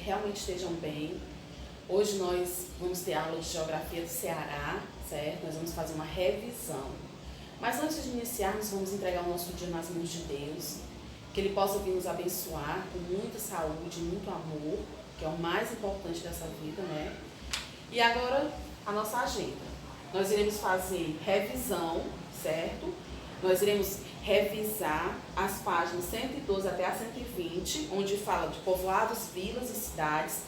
realmente estejam bem. Hoje nós vamos ter aula de Geografia do Ceará, certo? Nós vamos fazer uma revisão. Mas antes de iniciarmos, vamos entregar o nosso dia nas mãos de Deus, que Ele possa vir nos abençoar com muita saúde, muito amor, que é o mais importante dessa vida, né? E agora, a nossa agenda. Nós iremos fazer revisão, certo? Nós iremos revisar as páginas 112 até a 120, onde fala de povoados, vilas e cidades.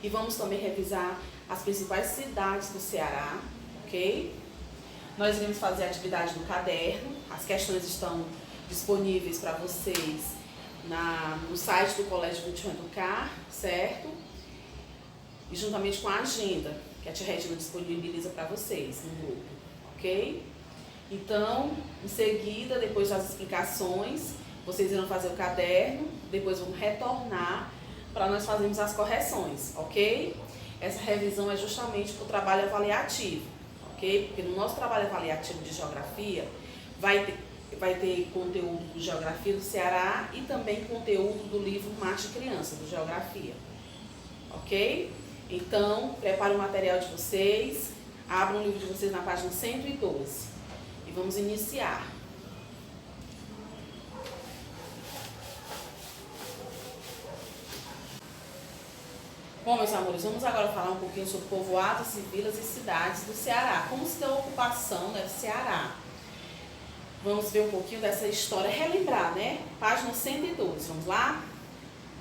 E vamos também revisar as principais cidades do Ceará, ok? Nós iremos fazer a atividade do caderno. As questões estão disponíveis para vocês no site do Colégio Vultion Educar, certo? E juntamente com a agenda, que a tia Regina disponibiliza para vocês no grupo, ok? Então, em seguida, depois das explicações, vocês irão fazer o caderno, depois vão retornar para nós fazermos as correções, ok? Essa revisão é justamente para o trabalho avaliativo, ok? Porque no nosso trabalho avaliativo de geografia, vai ter conteúdo de Geografia do Ceará e também conteúdo do livro Marte Criança, do Geografia, ok? Então, prepare o material de vocês, abram o livro de vocês na página 112 e vamos iniciar. Bom, meus amores, vamos agora falar um pouquinho sobre povoados e vilas e cidades do Ceará. Como se deu a ocupação, né, do Ceará. Vamos ver um pouquinho dessa história, relembrar, né? Página 112, vamos lá?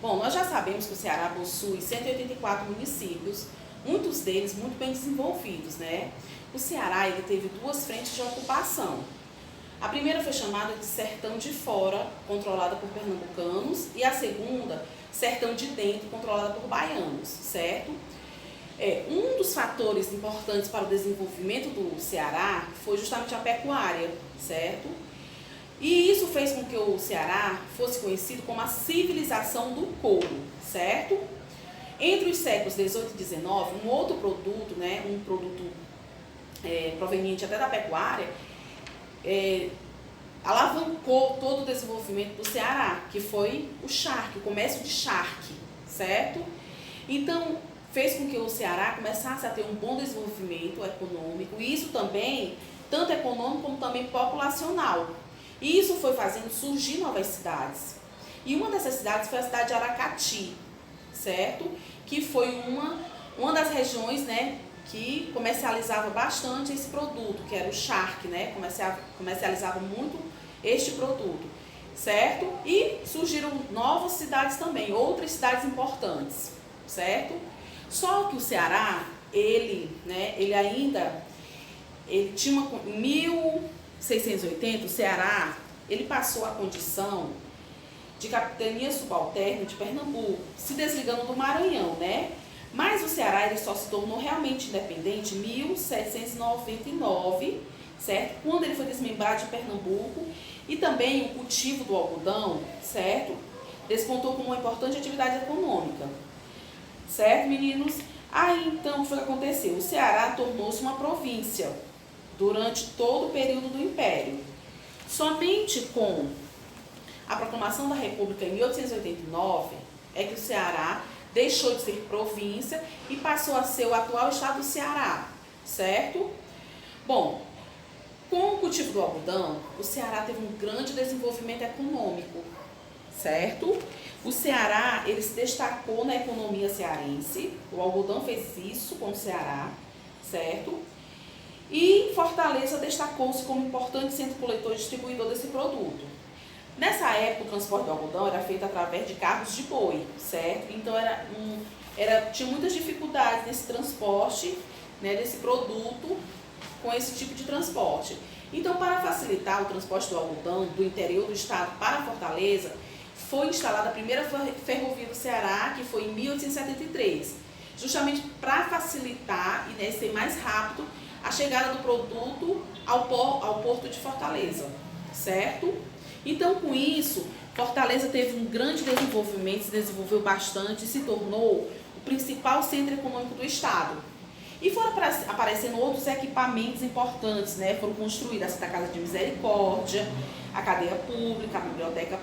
Bom, nós já sabemos que o Ceará possui 184 municípios, muitos deles muito bem desenvolvidos, né? O Ceará, ele teve duas frentes de ocupação. A primeira foi chamada de Sertão de Fora, controlada por pernambucanos, e a segunda, Sertão de Dentro, controlada por baianos, certo? Um dos fatores importantes para o desenvolvimento do Ceará foi justamente a pecuária, certo? E isso fez com que o Ceará fosse conhecido como a civilização do couro, certo? Entre os séculos 18 e 19, um outro produto, né, um produto proveniente até da pecuária, alavancou todo o desenvolvimento do Ceará, que foi o charque, o comércio de charque, certo? Então, fez com que o Ceará começasse a ter um bom desenvolvimento econômico, e isso também, tanto econômico como também populacional. E isso foi fazendo surgir novas cidades. E uma dessas cidades foi a cidade de Aracati, certo? Que foi uma das regiões, né, que comercializava bastante esse produto, que era o charque, né? Comercializava muito este produto, certo? E surgiram novas cidades também, outras cidades importantes, certo? Só que o Ceará, ele tinha em 1680, o Ceará, ele passou a condição de capitania subalterna de Pernambuco, se desligando do Maranhão, né? Mas o Ceará, ele só se tornou realmente independente em 1799, certo? Quando ele foi desmembrado de Pernambuco, e também o cultivo do algodão, certo? Despontou como uma importante atividade econômica, certo, meninos? Aí, então, o que foi que aconteceu? O Ceará tornou-se uma província durante todo o período do Império. Somente com a proclamação da República em 1889 é que o Ceará deixou de ser província e passou a ser o atual estado do Ceará, certo? Bom, com o cultivo do algodão, o Ceará teve um grande desenvolvimento econômico, certo? O Ceará, ele se destacou na economia cearense, o algodão fez isso com o Ceará, certo? E Fortaleza destacou-se como importante centro coletor e distribuidor desse produto. Nessa época, o transporte do algodão era feito através de carros de boi, certo? Então, tinha muitas dificuldades nesse transporte, né, desse produto com esse tipo de transporte. Então, para facilitar o transporte do algodão do interior do estado para Fortaleza, foi instalada a primeira ferrovia do Ceará, que foi em 1873, justamente para facilitar e, né, ser mais rápido a chegada do produto ao porto de Fortaleza, certo? Então, com isso, Fortaleza teve um grande desenvolvimento, se desenvolveu bastante e se tornou o principal centro econômico do estado. E foram aparecendo outros equipamentos importantes, né? Foram construídas a Santa Casa de Misericórdia, a cadeia pública, a biblioteca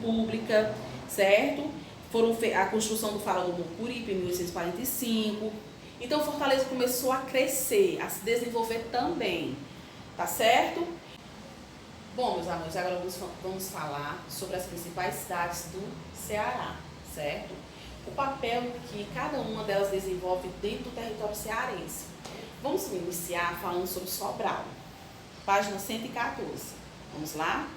pública, certo? a construção do Fala do Mucuripe em 1845. Então Fortaleza começou a crescer, a se desenvolver também, tá certo? Bom, meus amigos, agora vamos falar sobre as principais cidades do Ceará, certo? O papel que cada uma delas desenvolve dentro do território cearense. Vamos iniciar falando sobre Sobral, página 114. Vamos lá?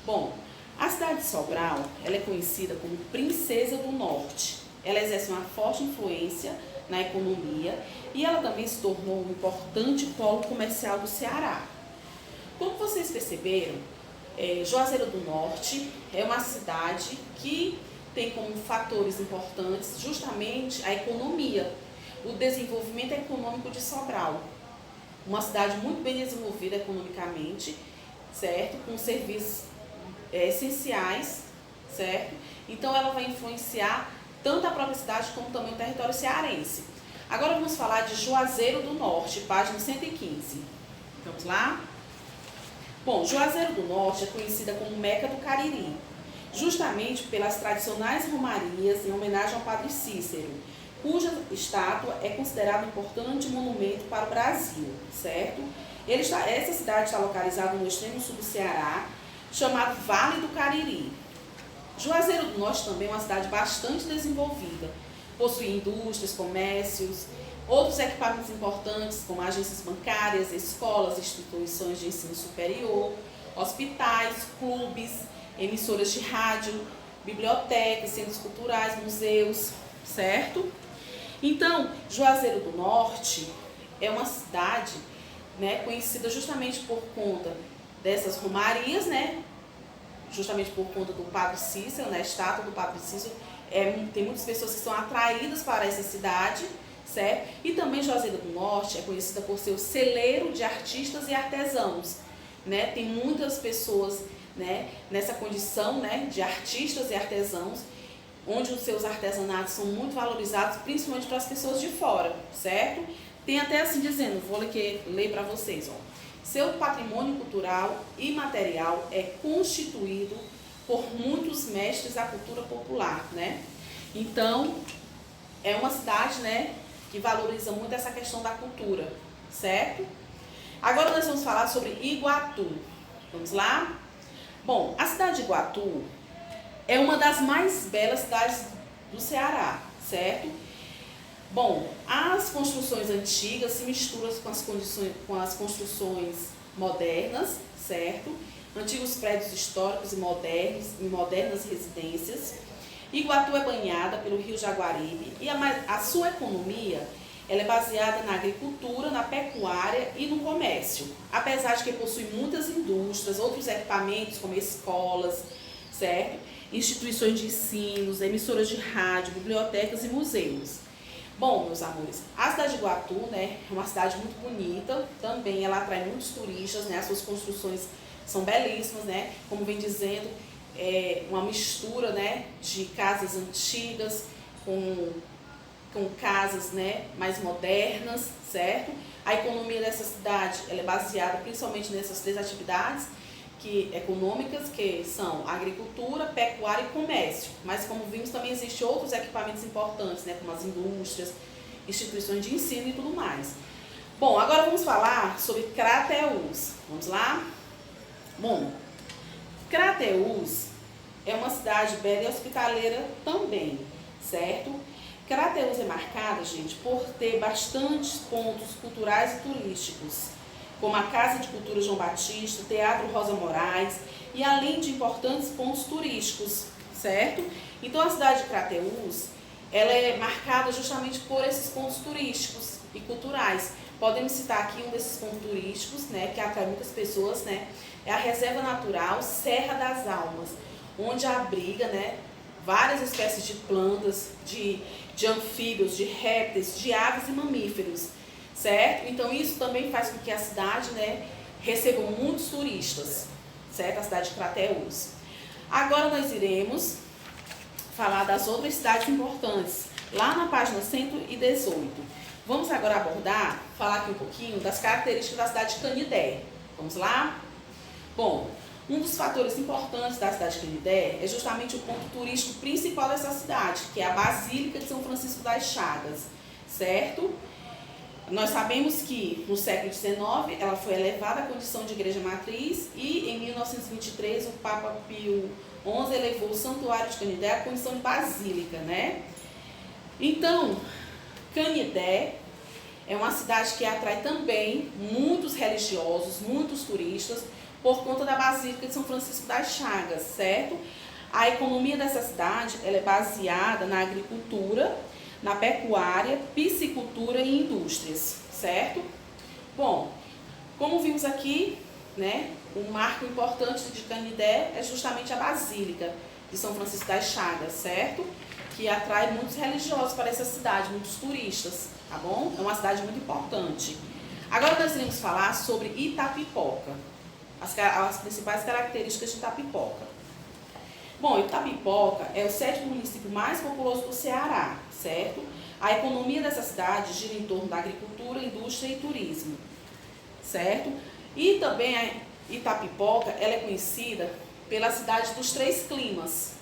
Bom, a cidade de Sobral, ela é conhecida como Princesa do Norte. Ela exerce uma forte influência na economia e ela também se tornou um importante polo comercial do Ceará. Como vocês perceberam, Juazeiro do Norte é uma cidade que tem como fatores importantes justamente a economia, o desenvolvimento econômico de Sobral. Uma cidade muito bem desenvolvida economicamente, certo? Com serviços essenciais, certo? Então ela vai influenciar tanto a própria cidade como também o território cearense. Agora vamos falar de Juazeiro do Norte, página 115. Vamos lá? Bom, Juazeiro do Norte é conhecida como Meca do Cariri, justamente pelas tradicionais romarias em homenagem ao Padre Cícero, cuja estátua é considerada um importante monumento para o Brasil, certo? Essa cidade está localizada no extremo sul do Ceará, chamado Vale do Cariri. Juazeiro do Norte também é uma cidade bastante desenvolvida, possui indústrias, comércios, outros equipamentos importantes como agências bancárias, escolas, instituições de ensino superior, hospitais, clubes, emissoras de rádio, bibliotecas, centros culturais, museus, certo? Então, Juazeiro do Norte é uma cidade, né, conhecida justamente por conta dessas romarias, né, justamente por conta do Padre Cícero, né, a estátua do Padre Cícero. Tem muitas pessoas que são atraídas para essa cidade, certo? E também Juazeiro do Norte é conhecida por ser o celeiro de artistas e artesãos, né? Tem muitas pessoas, né, nessa condição, né, de artistas e artesãos, onde os seus artesanatos são muito valorizados, principalmente para as pessoas de fora, certo? Tem até assim dizendo, vou ler para vocês, ó. Seu patrimônio cultural e material é constituído por muitos mestres da cultura popular, né? Então, é uma cidade, né, que valoriza muito essa questão da cultura, certo? Agora nós vamos falar sobre Iguatu. Vamos lá? Bom, a cidade de Iguatu é uma das mais belas cidades do Ceará, certo? Bom, as construções antigas se misturam com as construções modernas, certo? Antigos prédios históricos e modernas residências. Iguatu é banhada pelo rio Jaguaribe e a sua economia ela é baseada na agricultura, na pecuária e no comércio. Apesar de que possui muitas indústrias, outros equipamentos como escolas, certo? Instituições de ensino, emissoras de rádio, bibliotecas e museus. Bom, meus amores, a cidade de Iguatu, né, é uma cidade muito bonita, também ela atrai muitos turistas, né, as suas construções são belíssimas, né, como vem dizendo, é uma mistura, né, de casas antigas com casas, né, mais modernas, certo? A economia dessa cidade ela é baseada principalmente nessas três atividades econômicas, que são agricultura, pecuária e comércio. Mas como vimos, também existem outros equipamentos importantes, né, como as indústrias, instituições de ensino e tudo mais. Bom, agora vamos falar sobre Crateús. Vamos lá? Bom, Crateús é uma cidade bela e hospitaleira também, certo? Crateús é marcada, gente, por ter bastantes pontos culturais e turísticos, como a Casa de Cultura João Batista, Teatro Rosa Moraes, e além de importantes pontos turísticos, certo? Então a cidade de Crateús, ela é marcada justamente por esses pontos turísticos e culturais. Podemos citar aqui um desses pontos turísticos, né, que atrai muitas pessoas, né, é a Reserva Natural Serra das Almas, onde abriga, né, várias espécies de plantas, de anfíbios, de répteis, de aves e mamíferos, certo? Então isso também faz com que a cidade, né, receba muitos turistas, certo? A cidade de Crateús. Agora nós iremos falar das outras cidades importantes, lá na página 118. Vamos agora falar aqui um pouquinho das características da cidade de Canidé. Vamos lá? Bom, Um dos fatores importantes da cidade de Canindé é justamente o ponto turístico principal dessa cidade, que é a Basílica de São Francisco das Chagas, certo? Nós sabemos que no século XIX ela foi elevada à condição de igreja matriz e em 1923 o Papa Pio XI elevou o Santuário de Canindé à condição de basílica, né? Então, Canindé é uma cidade que atrai também muitos religiosos, muitos turistas, por conta da Basílica de São Francisco das Chagas, certo? A economia dessa cidade ela é baseada na agricultura, na pecuária, piscicultura e indústrias, certo? Bom, como vimos aqui, né, um marco importante de Canindé é justamente a Basílica de São Francisco das Chagas, certo? Que atrai muitos religiosos para essa cidade, muitos turistas, tá bom? É uma cidade muito importante. Agora nós iremos falar sobre Itapipoca, as principais características de Itapipoca. Bom, Itapipoca é o 7º município mais populoso do Ceará, certo? A economia dessa cidade gira em torno da agricultura, indústria e turismo, certo? E também a Itapipoca ela é conhecida pela cidade dos 3 climas.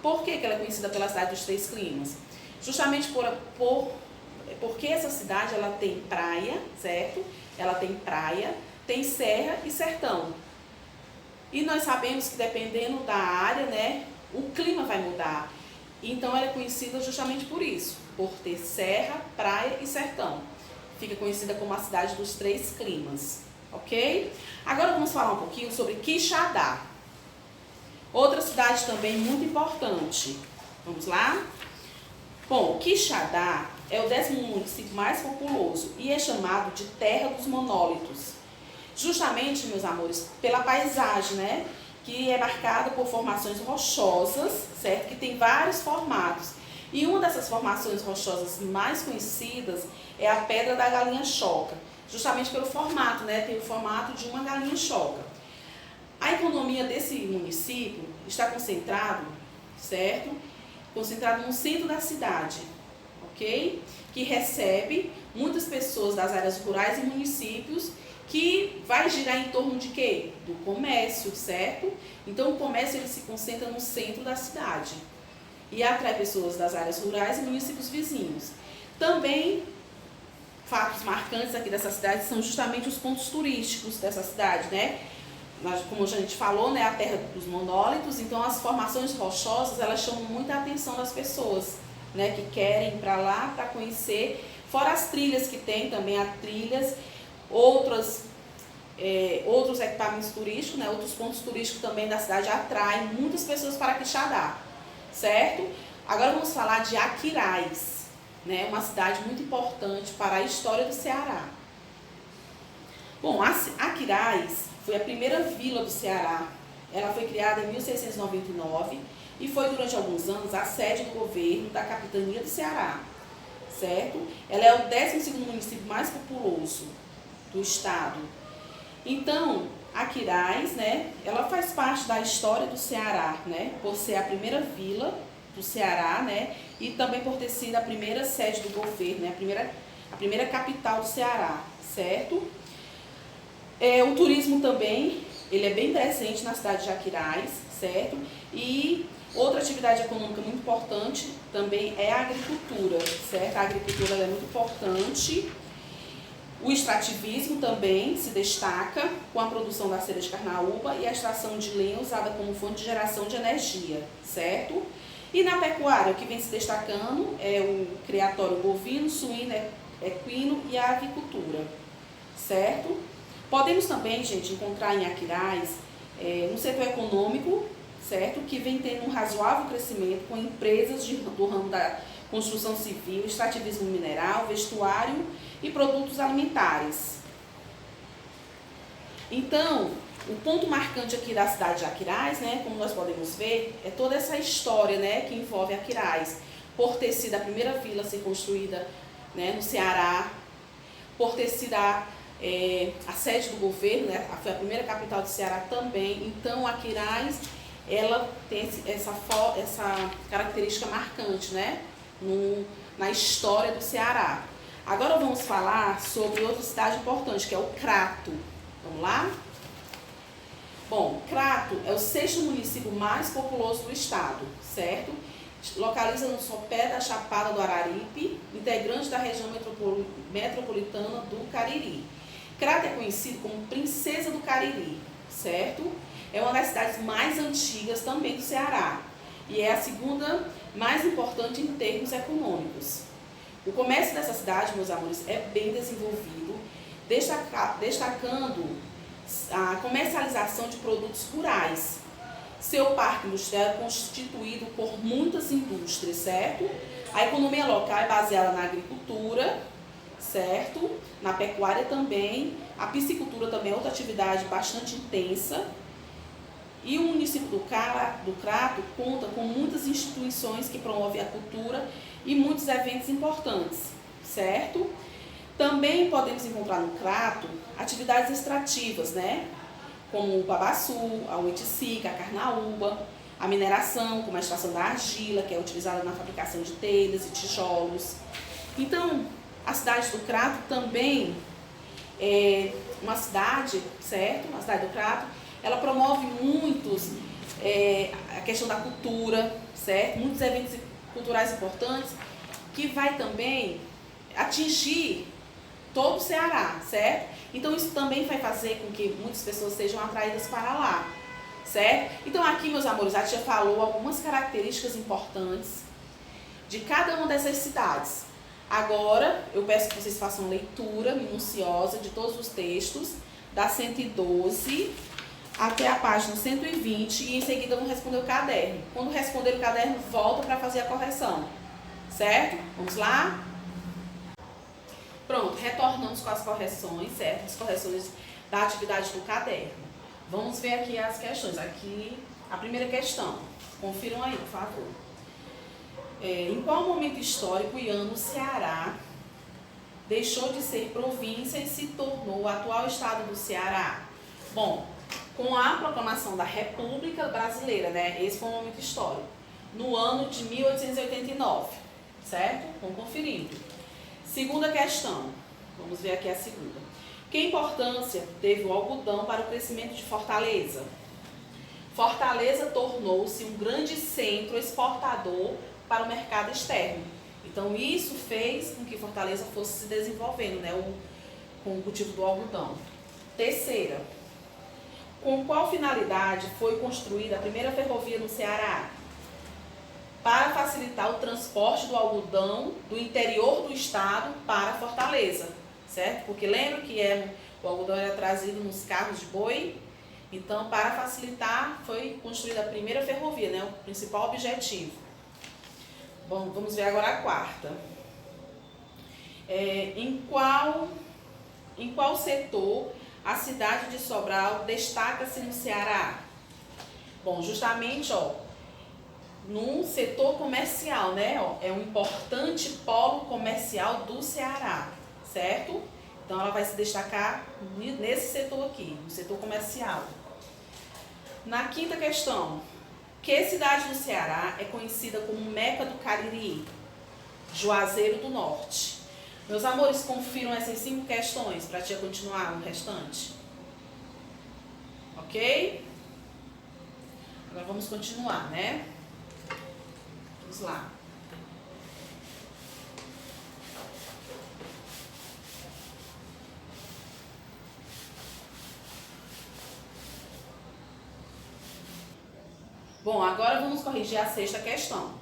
Por que ela é conhecida pela cidade dos 3 climas? Justamente porque essa cidade ela tem praia, certo? Ela tem praia, tem serra e sertão. E nós sabemos que dependendo da área, né, o clima vai mudar. Então ela é conhecida justamente por isso, por ter serra, praia e sertão. Fica conhecida como a cidade dos 3 climas, ok? Agora vamos falar um pouquinho sobre Quixadá. Outra cidade também muito importante. Vamos lá? Bom, Quixadá é o 10º município mais populoso e é chamado de Terra dos Monólitos. Justamente, meus amores, pela paisagem, né? Que é marcada por formações rochosas, certo? Que tem vários formatos. E uma dessas formações rochosas mais conhecidas é a Pedra da Galinha Choca. Justamente pelo formato, né? Tem o formato de uma galinha choca. A economia desse município está concentrado, certo? Concentrado no centro da cidade, ok? Que recebe muitas pessoas das áreas rurais e municípios, que vai girar em torno de quê? Do comércio, certo? Então o comércio ele se concentra no centro da cidade e atrai pessoas das áreas rurais e municípios vizinhos. Também fatos marcantes aqui dessa cidade são justamente os pontos turísticos dessa cidade, né? Como a gente falou, né, a terra dos monólitos, então as formações rochosas elas chamam muita atenção das pessoas, né, que querem ir para lá para conhecer, fora as trilhas que tem também, há trilhas, outros equipamentos turísticos, né, outros pontos turísticos também da cidade atraem muitas pessoas para Quixadá, certo? Agora vamos falar de Aquiraz, né, uma cidade muito importante para a história do Ceará. Bom, Aquiraz foi a primeira vila do Ceará. Ela foi criada em 1699 e foi durante alguns anos a sede do governo da capitania do Ceará, certo? Ela é o 12º município mais populoso do estado. Então, Aquiraz, né, ela faz parte da história do Ceará, né, por ser a primeira vila do Ceará, né, e também por ter sido a primeira sede do governo, né, a primeira capital do Ceará, certo? O turismo também, ele é bem presente na cidade de Aquiraz, certo? E outra atividade econômica muito importante também é a agricultura, certo? A agricultura é muito importante. O extrativismo também se destaca com a produção da cera de carnaúba e a extração de lenha usada como fonte de geração de energia, certo? E na pecuária, o que vem se destacando é o criatório bovino, suíno, equino e a avicultura, certo? Podemos também, gente, encontrar em Aquiraz um setor econômico, certo? Que vem tendo um razoável crescimento com empresas do ramo da construção civil, extrativismo mineral, vestuário e produtos alimentares. Então, o ponto marcante aqui da cidade de Aquiraz, né, como nós podemos ver, é toda essa história, né, que envolve Aquiraz, por ter sido a primeira vila a ser construída, né, no Ceará, por ter sido a sede do governo, né, foi a primeira capital do Ceará também. Então, Aquiraz, ela tem essa característica marcante, né, na história do Ceará. Agora vamos falar sobre outra cidade importante, que é o Crato. Vamos lá? Bom, Crato é o 6º município mais populoso do estado, certo? Localiza no sopé da Chapada do Araripe, integrante da região metropolitana do Cariri. Crato é conhecido como Princesa do Cariri, certo? É uma das cidades mais antigas também do Ceará e é a segunda mais importante em termos econômicos. O comércio dessa cidade, meus amores, é bem desenvolvido, destacando a comercialização de produtos rurais. Seu parque industrial é constituído por muitas indústrias, certo? A economia local é baseada na agricultura, certo? Na pecuária também. A piscicultura também é outra atividade bastante intensa. E o município do Crato conta com muitas instituições que promovem a cultura e muitos eventos importantes, certo? Também podemos encontrar no Crato atividades extrativas, né? Como o babaçu, a oiticica, a carnaúba, a mineração, como a extração da argila, que é utilizada na fabricação de telhas e tijolos. Então, a cidade do Crato também é uma cidade, certo? A cidade do Crato, ela promove a questão da cultura, certo? Muitos eventos culturais importantes, que vai também atingir todo o Ceará, certo? Então isso também vai fazer com que muitas pessoas sejam atraídas para lá, certo? Então aqui, meus amores, a tia falou algumas características importantes de cada uma dessas cidades. Agora, eu peço que vocês façam leitura minuciosa de todos os textos, da 112 até a página 120 e em seguida vão responder o caderno. Quando responder o caderno, volta para fazer a correção, certo? Vamos lá? Pronto, retornamos com as correções, certo? As correções da atividade do caderno. Vamos ver aqui as questões. Aqui, a primeira questão. Confiram aí, por favor. Em qual momento histórico e ano o Ceará deixou de ser província e se tornou o atual estado do Ceará? Bom, com a proclamação da República Brasileira, né? Esse foi um momento histórico. No ano de 1889, certo? Vamos conferindo. Segunda questão, vamos ver aqui a segunda. Que importância teve o algodão para o crescimento de Fortaleza? Fortaleza tornou-se um grande centro exportador para o mercado externo. Então isso fez com que Fortaleza fosse se desenvolvendo, né, com o cultivo do algodão. Terceira, com qual finalidade foi construída a primeira ferrovia no Ceará? Para facilitar o transporte do algodão do interior do estado para Fortaleza, certo? Porque lembra que o algodão era trazido nos carros de boi? Então, para facilitar, foi construída a primeira ferrovia, né? O principal objetivo. Bom, vamos ver agora a quarta. Em qual setor a cidade de Sobral destaca-se no Ceará? Bom, justamente, no setor comercial, né? É um importante polo comercial do Ceará, certo? Então ela vai se destacar nesse setor aqui, no setor comercial. Na quinta questão, que cidade do Ceará é conhecida como Meca do Cariri? Juazeiro do Norte. Meus amores, confiram essas 5 questões para a tia continuar no restante. Ok? Agora vamos continuar, né? Vamos lá. Bom, agora vamos corrigir a 6ª questão.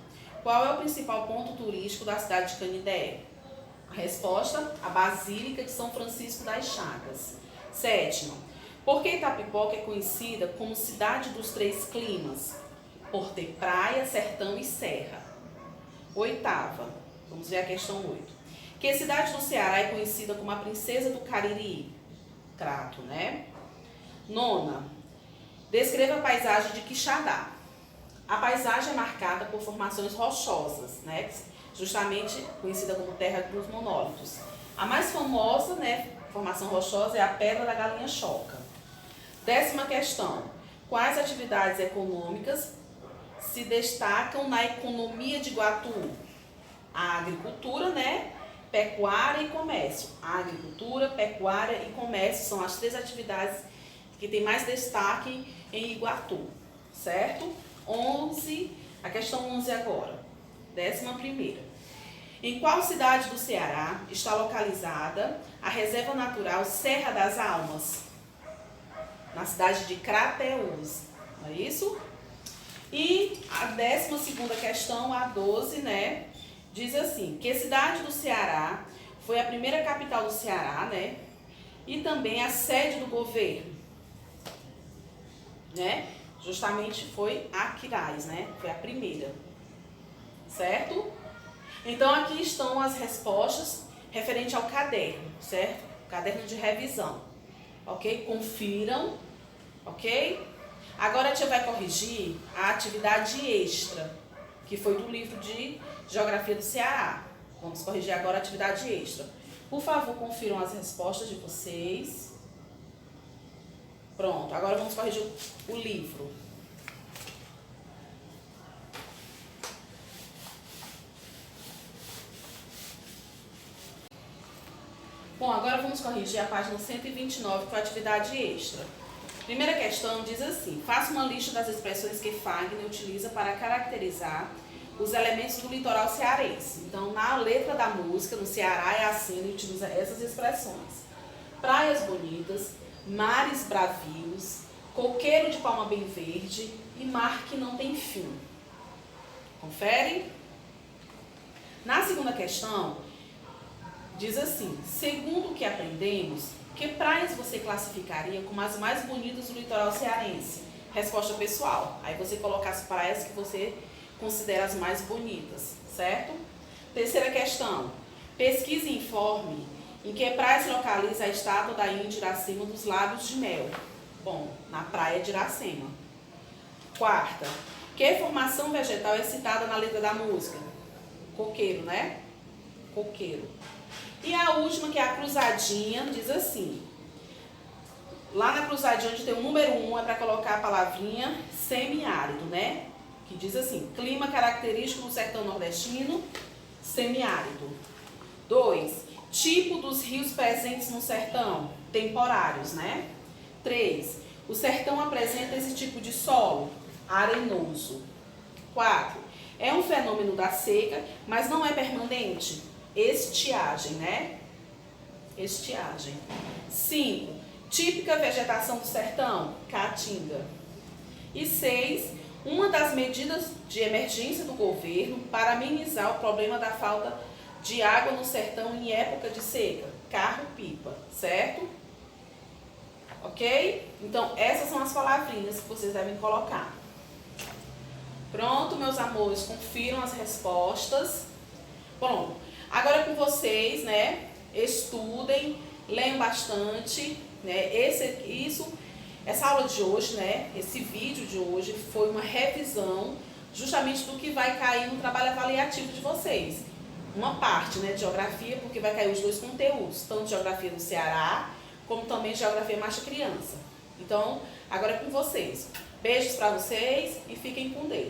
Qual é o principal ponto turístico da cidade de Canindé? A resposta, a Basílica de São Francisco das Chagas. 7ª, por que Itapipoca é conhecida como cidade dos 3 climas? Por ter praia, sertão e serra. 8ª, vamos ver a questão 8. Que cidade do Ceará é conhecida como a Princesa do Cariri? Crato, né? 9ª, descreva a paisagem de Quixadá. A paisagem é marcada por formações rochosas, né? Justamente conhecida como terra dos monólitos. A mais famosa, né, formação rochosa é a Pedra da Galinha Choca. 10ª questão. Quais atividades econômicas se destacam na economia de Iguatu? A agricultura, né? Pecuária e comércio. A agricultura, pecuária e comércio são as 3 atividades que tem mais destaque em Iguatu, certo? 11, a questão 11 agora, 11ª. Em qual cidade do Ceará está localizada a Reserva Natural Serra das Almas? Na cidade de Crateús, não é isso? E a 12ª questão, a 12, né, diz assim, que cidade do Ceará foi a primeira capital do Ceará, né, e também a sede do governo, né, justamente foi Aquiraz, né, foi a primeira, certo? Então aqui estão as respostas referente ao caderno, certo? Caderno de revisão, ok? Confiram, ok? Agora a tia vai corrigir a atividade extra, que foi do livro de Geografia do Ceará. Vamos corrigir agora a atividade extra. Por favor, confiram as respostas de vocês. Pronto, agora vamos corrigir o livro. Bom, agora vamos corrigir a página 129 com a atividade extra. Primeira questão diz assim, faça uma lista das expressões que Fagner utiliza para caracterizar os elementos do litoral cearense. Então, na letra da música, no Ceará é assim, ele utiliza essas expressões. Praias bonitas, mares bravios, coqueiro de palma bem verde e mar que não tem fim. Confere? Na segunda questão, diz assim, segundo o que aprendemos, que praias você classificaria como as mais bonitas do litoral cearense? Resposta pessoal. Aí você coloca as praias que você considera as mais bonitas, certo? Terceira questão. Pesquise e informe em que praia se localiza a estátua da Índia de Iracema dos Lábios de Mel. Bom, na praia de Iracema. Quarta. Que formação vegetal é citada na letra da música? Coqueiro, né? Coqueiro. E a última, que é a cruzadinha, diz assim. Lá na cruzadinha, onde tem o número 1, é para colocar a palavrinha semiárido, né? Que diz assim, clima característico do sertão nordestino, semiárido. 2, tipo dos rios presentes no sertão, temporários, né? 3, o sertão apresenta esse tipo de solo, arenoso. 4, é um fenômeno da seca, mas não é permanente. Estiagem, né? Estiagem. 5. Típica vegetação do sertão, caatinga. E 6. Uma das medidas de emergência do governo para amenizar o problema da falta de água no sertão em época de seca, carro-pipa, certo? Ok? Então, essas são as palavrinhas que vocês devem colocar. Pronto, meus amores, confiram as respostas. Pronto. Agora com vocês, né, estudem, leiam bastante, né, essa aula de hoje, né, esse vídeo de hoje foi uma revisão justamente do que vai cair no trabalho avaliativo de vocês. Uma parte, né, de geografia, porque vai cair os dois conteúdos, tanto geografia do Ceará, como também geografia marcha criança. Então, agora é com vocês. Beijos para vocês e fiquem com Deus.